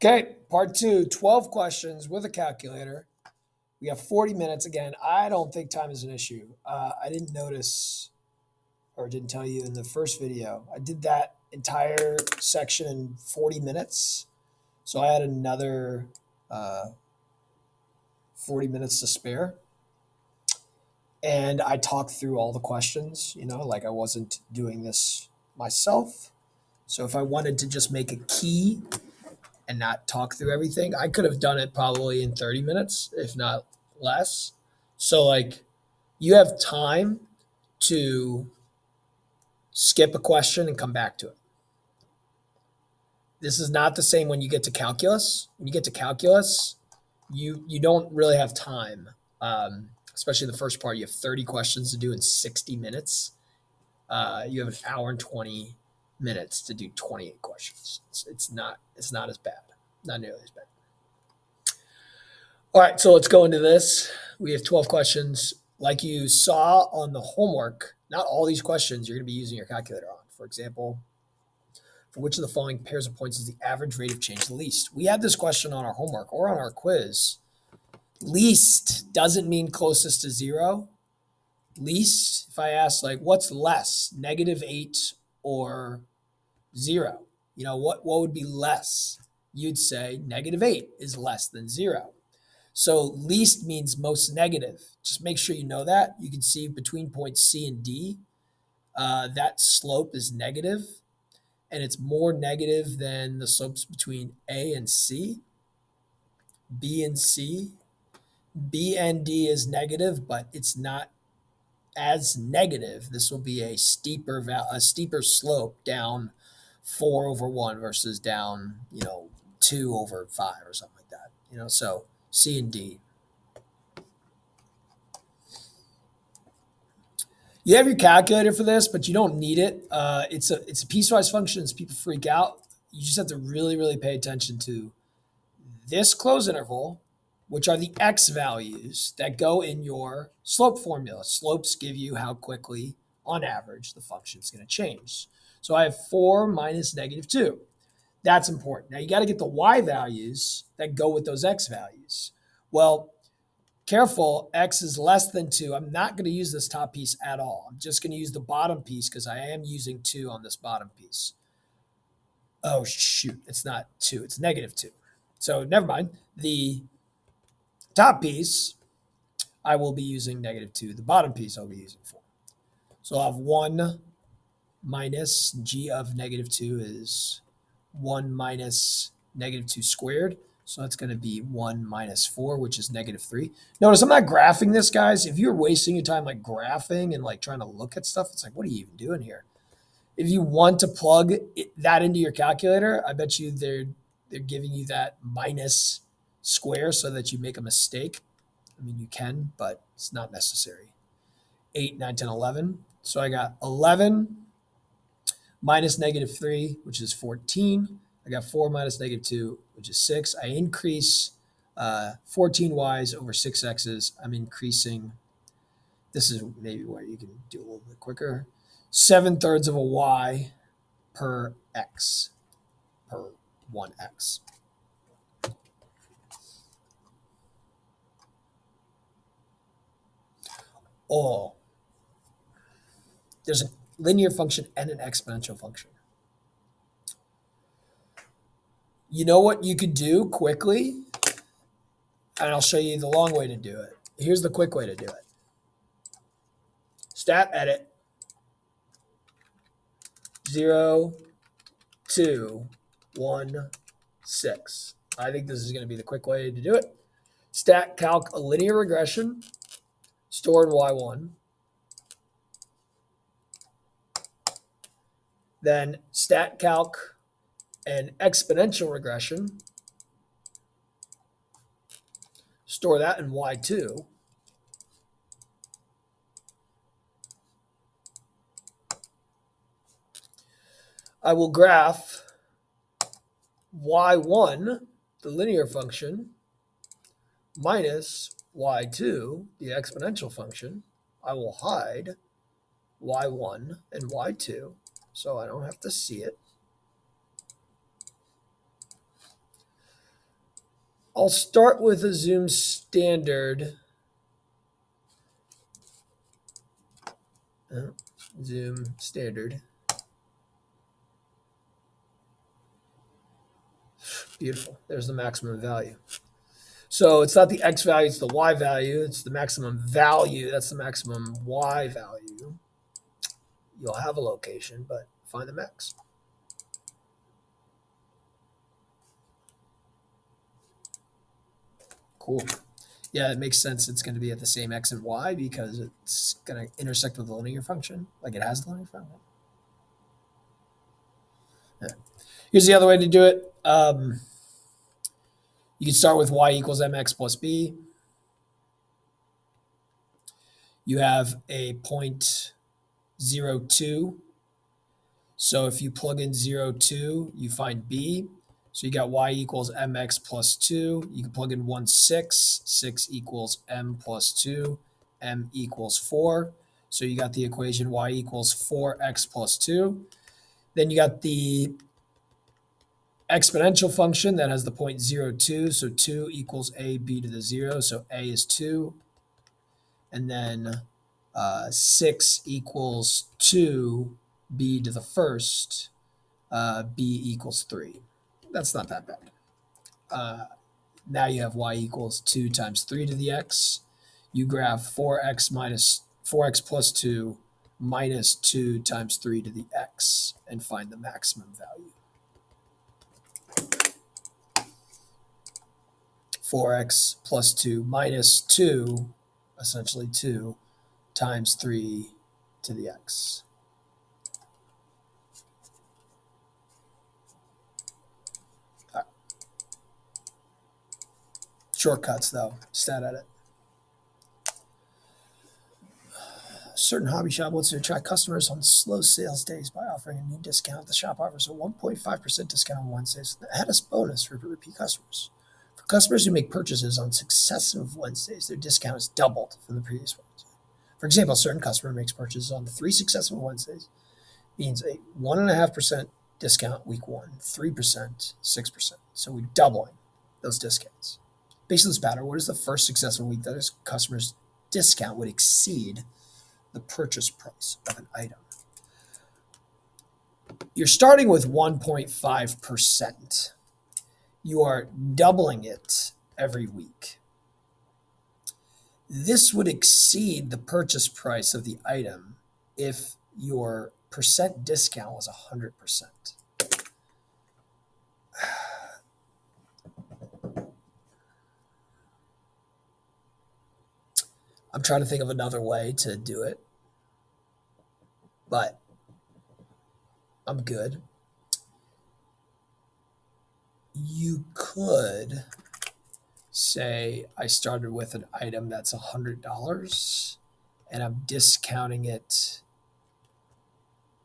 Okay, part two, 12 questions with a calculator. We have 40 minutes. Again, I don't think time is an issue. I didn't notice or didn't tell you in the first video. I did that entire section in 40 minutes. So I had another uh, 40 minutes to spare. And I talked through all the questions, like I wasn't doing this myself. So if I wanted to just make a key and not talk through everything, I could have done it probably in 30 minutes, if not less. So, like, you have time to skip a question and come back to it. This is not the same when you get to calculus. When you get to calculus, you don't really have time, especially the first part. You have 30 questions to do in 60 minutes. You have an hour and 20 minutes to do 28 questions. It's not as bad, not nearly as bad. All right, so let's go into this. We have 12 questions. Like you saw on the homework, not all these questions you're going to be using your calculator on. For example, for which of the following pairs of points is the average rate of change the least? We had this question on our homework or on our quiz. Least doesn't mean closest to zero. Least, if I ask, like, what's less, -8 or 0? What would be less? You'd say -8 is less than 0. So least means most negative. Just make sure you know that. You can see between points C and D, that slope is negative, and it's more negative than the slopes between A and C, B and C. B and D is negative, but it's not as negative. This will be a steeper slope down 4/1 versus down 2/5 or something like that. So C and D. You have your calculator for this, but you don't need it. It's a piecewise function. As people freak out, you just have to really, really pay attention to this close interval, which are the x values that go in your slope formula. Slopes give you how quickly, on average, the function is going to change. So I have 4 minus -2. That's important. Now you got to get the y values that go with those x values. Well, careful, x is less than 2. I'm not going to use this top piece at all. I'm just going to use the bottom piece because I am using 2 on this bottom piece. Oh, shoot. It's not 2. It's -2. So never mind. The top piece, I will be using -2. The bottom piece, I'll be using 4. So I'll have 1 minus g of -2 is 1 minus -2 squared. So that's going to be 1 minus 4, which is -3. Notice I'm not graphing this, guys. If you're wasting your time like graphing and like trying to look at stuff, it's like, what are you even doing here? If you want to plug that into your calculator, I bet you they're giving you that minus square so that you make a mistake. I mean, you can, but it's not necessary. 8, 9, 10, 11. So I got 11 minus -3, which is 14. I got 4 minus -2, which is 6. I increase 14 y's over 6 x's. I'm increasing. This is maybe where you can do a little bit quicker. 7/3 of a y per x, per 1x. Oh, there's a linear function and an exponential function. You know what you could do quickly? And I'll show you the long way to do it. Here's the quick way to do it. Stat edit 0, 2, 1, 6. I think this is going to be the quick way to do it. Stat calc a linear regression, store in y1. Then stat calc an exponential regression, store that in y2. I will graph y1, the linear function, minus y2, the exponential function. I will hide y1 and y2 so I don't have to see it. I'll start with a Zoom standard. Zoom standard. Beautiful. There's the maximum value. So it's not the X value, it's the Y value. It's the maximum value. That's the maximum Y value. You'll have a location, but find the max. Cool. Yeah, it makes sense. It's going to be at the same X and Y because it's going to intersect with the linear function, like it has the linear function. Yeah. Here's the other way to do it. You can start with Y equals mx plus b. You have a point 0.02. So if you plug in 0.2, you find b. So you got y equals mx plus 2. You can plug in 1, 6. 6 equals m plus 2. M equals 4. So you got the equation y equals 4x plus 2. Then you got the exponential function that has the point 0.02. So 2 equals a b to the 0. So a is 2. And then 6 equals 2 b to the first. B equals 3. That's not that bad. Now you have y equals 2 times 3 to the x. You graph 4x plus 2 minus 2 times 3 to the x and find the maximum value. 4x plus 2 minus 2, essentially 2, times 3 to the x. Shortcuts, though. Stat edit. A certain hobby shop wants to attract customers on slow sales days by offering a new discount. The shop offers a 1.5% discount on Wednesdays with an added bonus for repeat customers. For customers who make purchases on successive Wednesdays, their discount is doubled from the previous Wednesday. For example, a certain customer makes purchases on 3 successive Wednesdays, means a 1.5% discount week 1, 3%, 6%. So we're doubling those discounts. Based on this pattern, what is the first successive week that a customer's discount would exceed the purchase price of an item? You're starting with 1.5%. You are doubling it every week. This would exceed the purchase price of the item if your percent discount was 100%. I'm trying to think of another way to do it, but I'm good. You could say I started with an item that's $100 and I'm discounting it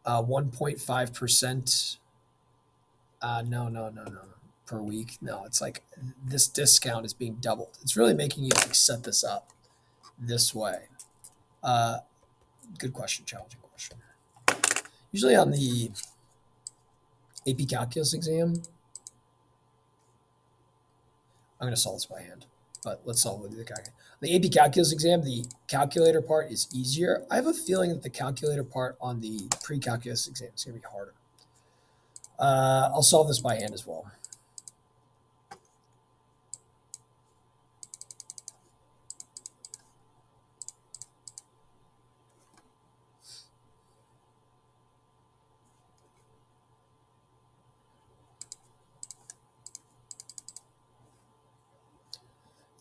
1.5%. No. Per week. No, it's like this discount is being doubled. It's really making you like set this up this way. Good question, challenging question. Usually on the AP Calculus exam, I'm going to solve this by hand, but let's solve it with the calculator. The AP Calculus exam, the calculator part is easier. I have a feeling that the calculator part on the pre-calculus exam is going to be harder. I'll solve this by hand as well.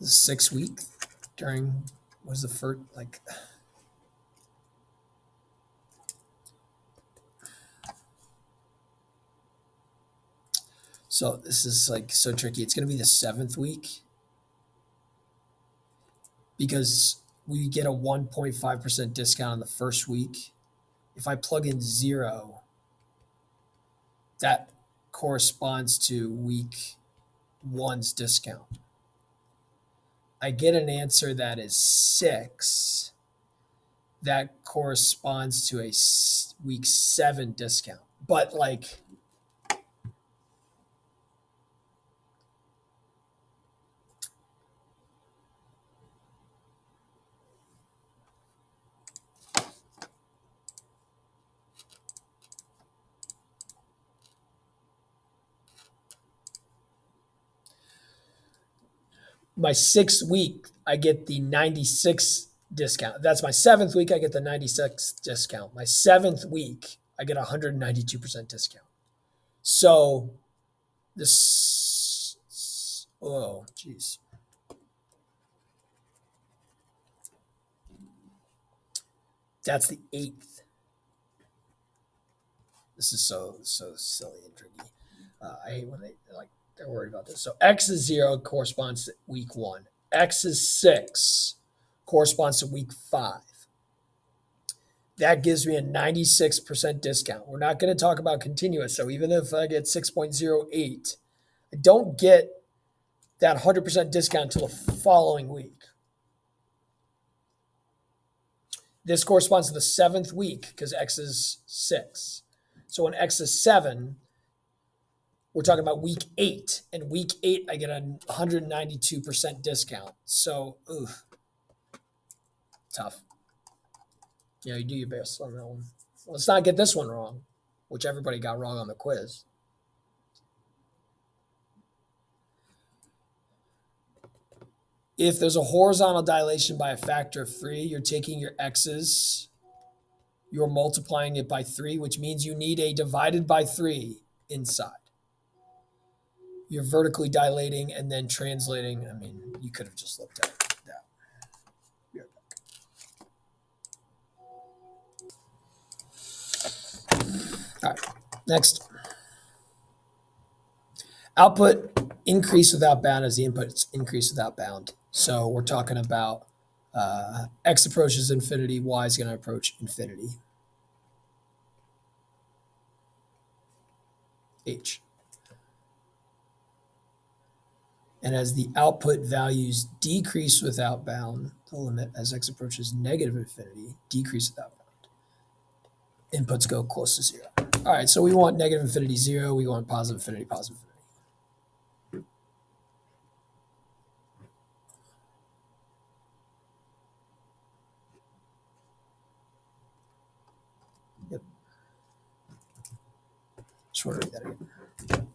The 6 week during was the first like. So this is like so tricky. It's going to be the 7th week because we get a 1.5% discount on the first week. If I plug in 0, that corresponds to week 1's discount. I get an answer that is 6. That corresponds to a week 7 discount. But like My 6th week, I get the 96 discount. That's my 7th week, I get the 96 discount. My 7th week, I get 192% discount. So this, oh, geez. That's the 8th. This is so silly and tricky. I hate when they're worried about this. So X is 0 corresponds to week 1. X is 6 corresponds to week 5. That gives me a 96% discount. We're not going to talk about continuous. So even if I get 6.08, I don't get that 100% discount until the following week. This corresponds to the 7th week because X is 6. So when X is 7, we're talking about week 8. And week 8, I get a 192% discount. So, tough. Yeah, you do your best on that one. Let's not get this one wrong, which everybody got wrong on the quiz. If there's a horizontal dilation by a factor of 3, you're taking your x's, you're multiplying it by 3, which means you need a divided by 3 inside. You're vertically dilating and then translating. I mean, you could have just looked at that. All right, next. Output increase without bound as the inputs increase without bound. So we're talking about x approaches infinity, y is going to approach infinity. H. And as the output values decrease without bound, the limit as x approaches negative infinity, decrease without bound. Inputs go close to 0. All right, so we want negative infinity 0. We want positive infinity, positive infinity. Yep. Just want to read that again.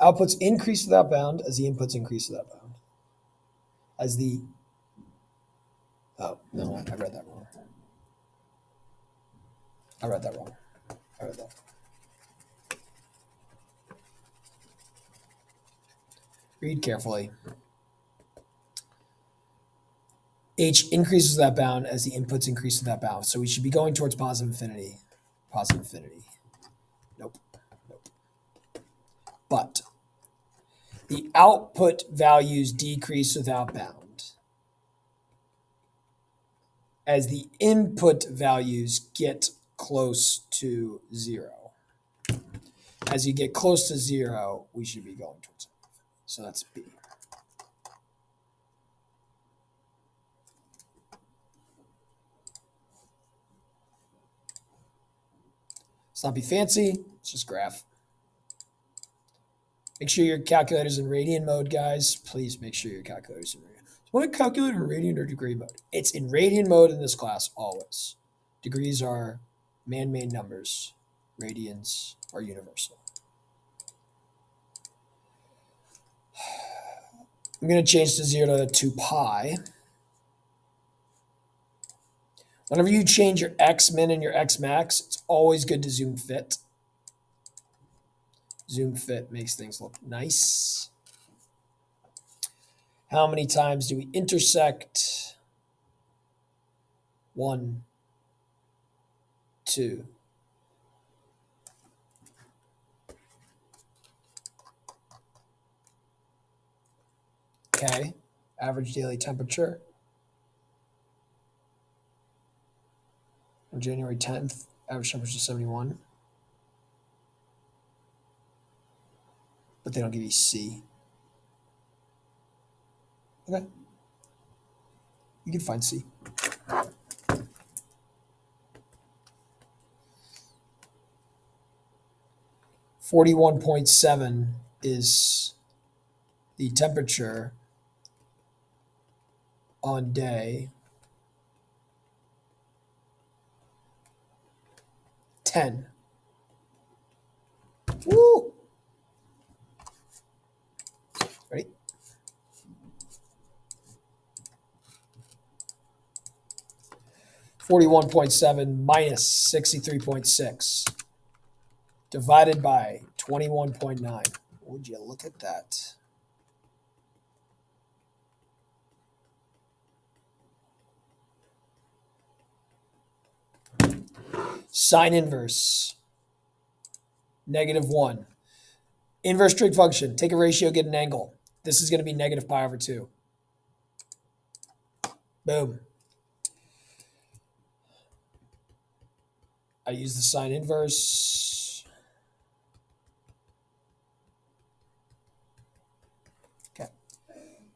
Outputs increase without bound as the inputs increase without bound. As the, oh, no, I read that wrong. I read that wrong. Read carefully. H increases without bound as the inputs increase without bound. So we should be going towards positive infinity. Positive infinity. Nope. But the output values decrease without bound as the input values get close to 0. As you get close to 0, we should be going towards it. So that's B. Let's not be fancy. It's just graph. Make sure your calculator's in radian mode, guys. Please make sure your calculator's in radian. Want to calculate in radian or degree mode? It's in radian mode in this class, always. Degrees are man-made numbers. Radians are universal. I'm going to change to 0 to 2 pi. Whenever you change your x min and your x max, it's always good to zoom fit. Zoom fit makes things look nice. How many times do we intersect? 1, 2. Okay, average daily temperature. On January 10th, average temperature is 71. But they don't give you C. Okay. You can find C. .7 is the temperature on day 10. Woo! Ready? 41.7 minus 63.6 divided by 21.9. Would you look at that? Sine inverse, -1. Inverse trig function, take a ratio, get an angle. This is going to be negative pi over 2. Boom. I use the sine inverse. Okay.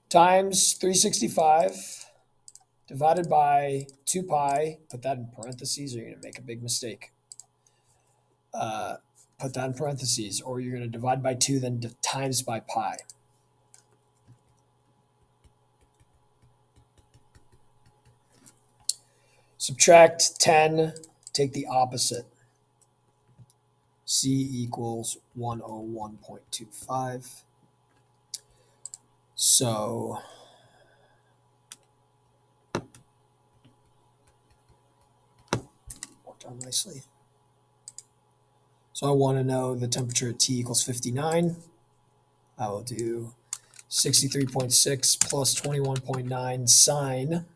Times 365 divided by 2 pi. Put that in parentheses or you're going to make a big mistake. Put that in parentheses or you're going to divide by 2, then times by pi. Subtract 10, take the opposite. C equals 101.25. So worked out nicely. So I want to know the temperature at T equals 59. I will do 63.6 plus 21.9 sine.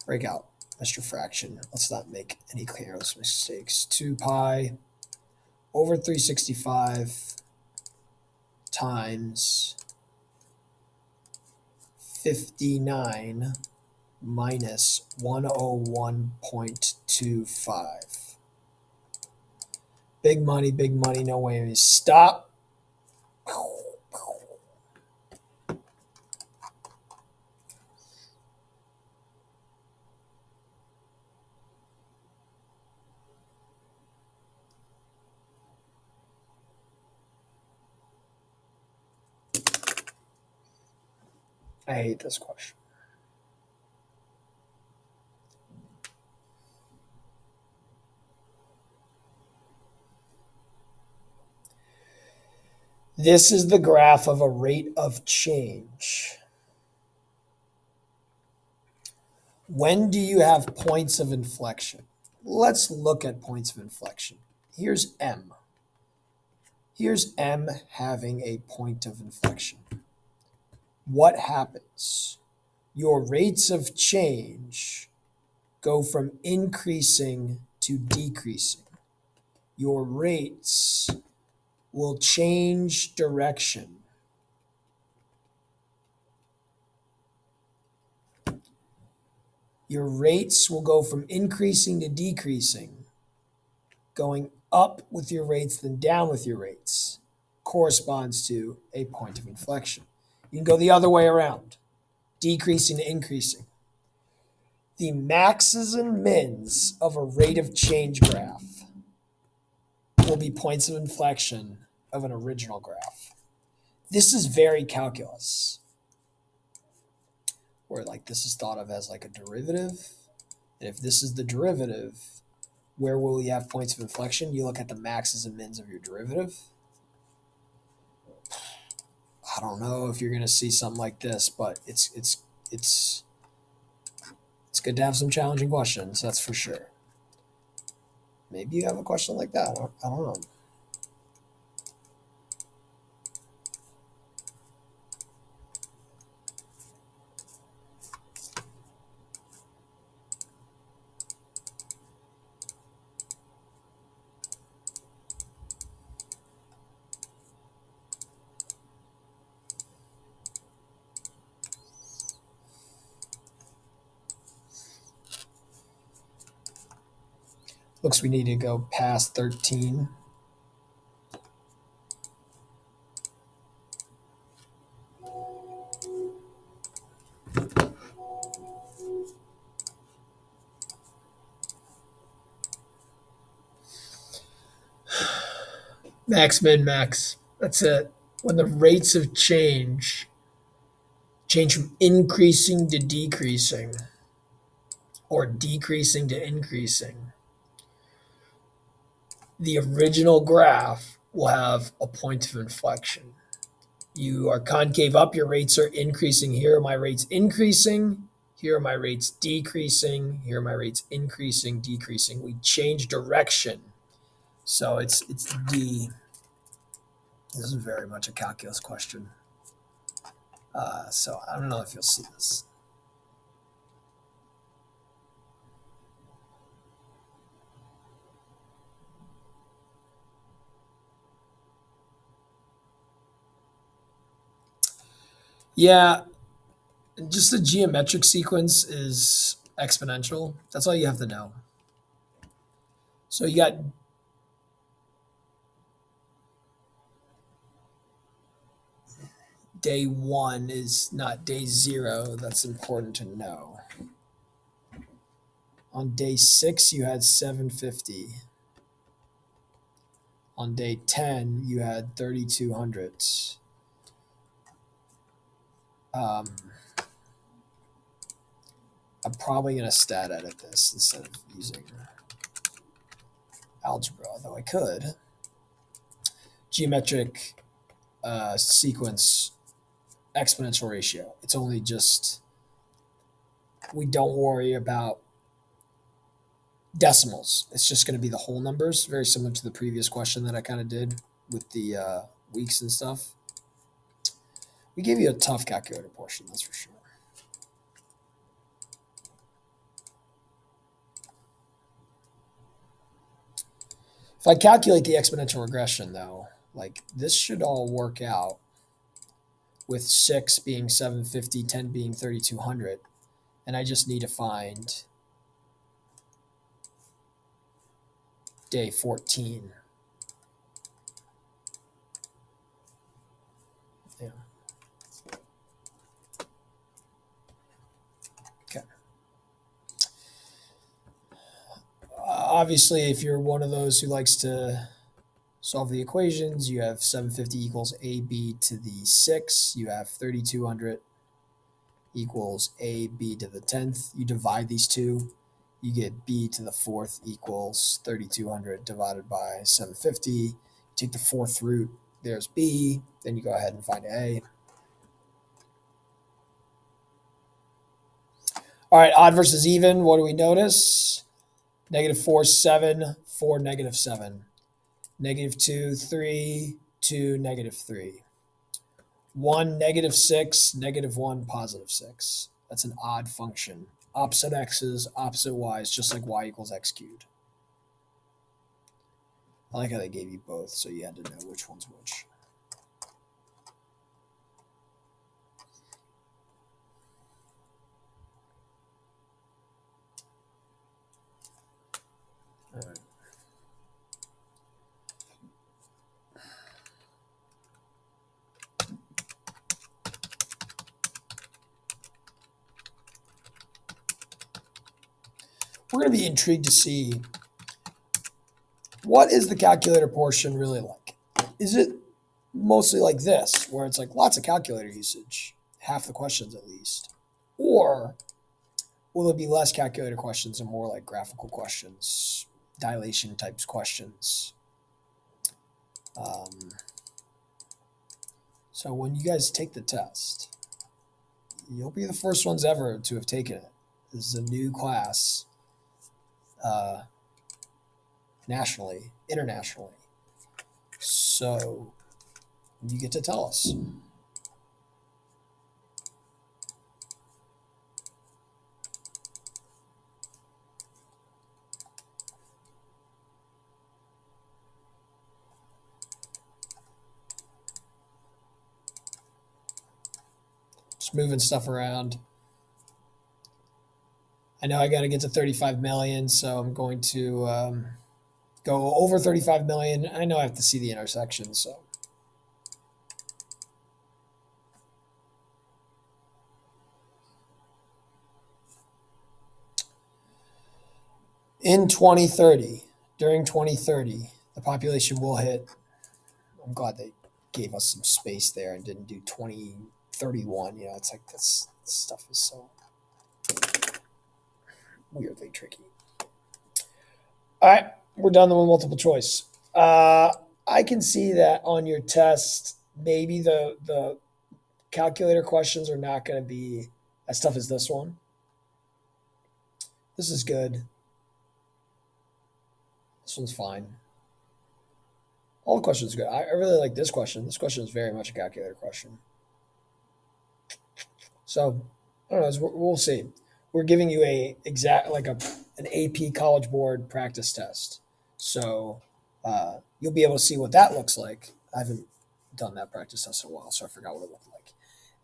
Break out. That's your fraction. Let's not make any careless mistakes. 2 pi over 365 times 59 minus 101.25. Big money, no way to stop. I hate this question. This is the graph of a rate of change. When do you have points of inflection? Let's look at points of inflection. Here's M. Here's M having a point of inflection. What happens? Your rates of change go from increasing to decreasing. Your rates will change direction. Your rates will go from increasing to decreasing, going up with your rates then down with your rates, corresponds to a point of inflection. You can go the other way around, decreasing to increasing. The maxes and mins of a rate of change graph will be points of inflection of an original graph. This is very calculus, where like this is thought of as like a derivative. And if this is the derivative, where will you have points of inflection? You look at the maxes and mins of your derivative. I don't know if you're going to see something like this, but it's good to have some challenging questions, that's for sure. Maybe you have a question like that. I don't know. Looks we need to go past 13. Max, min, max. That's it. When the rates of change from increasing to decreasing or decreasing to increasing, the original graph will have a point of inflection. You are concave up, your rates are increasing here, my rate's increasing. Here are my rates decreasing. Here are my rates increasing, decreasing. We change direction. So it's D. This is very much a calculus question. So I don't know if you'll see this. Yeah, just the geometric sequence is exponential. That's all you have to know. So you got day 1 is not day 0. That's important to know. On day 6, you had 750. On day 10, you had 3,200. I'm probably going to stat edit this instead of using algebra, though I could. Geometric sequence exponential ratio. It's only just, we don't worry about decimals. It's just going to be the whole numbers, very similar to the previous question that I kind of did with the weeks and stuff. We gave you a tough calculator portion, that's for sure. If I calculate the exponential regression, though, like this should all work out with 6 being 750, 10 being 3,200. And I just need to find day 14. Yeah. Okay. Obviously, if you're one of those who likes to solve the equations, you have 750 equals AB to the 6. You have 3,200 equals AB to the 10th. You divide these two, you get B to the 4th equals 3,200 divided by 750. You take the 4th root, there's B. Then you go ahead and find A. All right, odd versus even. What do we notice? -4, 7, 4, -7. -2, 3, 2, -3. 1, -6, -1, +6. That's an odd function. Opposite x's, opposite y's, just like y equals x cubed. I like how they gave you both, so you had to know which one's which. All right. We're going to be intrigued to see, what is the calculator portion really like? Is it mostly like this, where it's like lots of calculator usage, half the questions at least? Or will it be less calculator questions and more like graphical questions, dilation types questions? So when you guys take the test, you'll be the first ones ever to have taken it. This is a new class, nationally, internationally. So you get to tell us. Just moving stuff around. I know I got to get to 35 million, so I'm going to go over 35 million. I know I have to see the intersection, so. In 2030, during 2030, the population will hit, I'm glad they gave us some space there and didn't do 2031. You know, it's like this stuff is so weirdly tricky. All right, we're done with multiple choice. I can see that on your test, maybe the calculator questions are not going to be as tough as this one. This is good. This one's fine. All the questions are good. I really like this question. This question is very much a calculator question. So I don't know. We'll see. We're giving you a exact like an AP College Board practice test. So you'll be able to see what that looks like. I haven't done that practice test in a while, so I forgot what it looked like.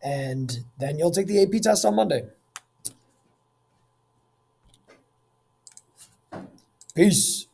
And then you'll take the AP test on Monday. Peace.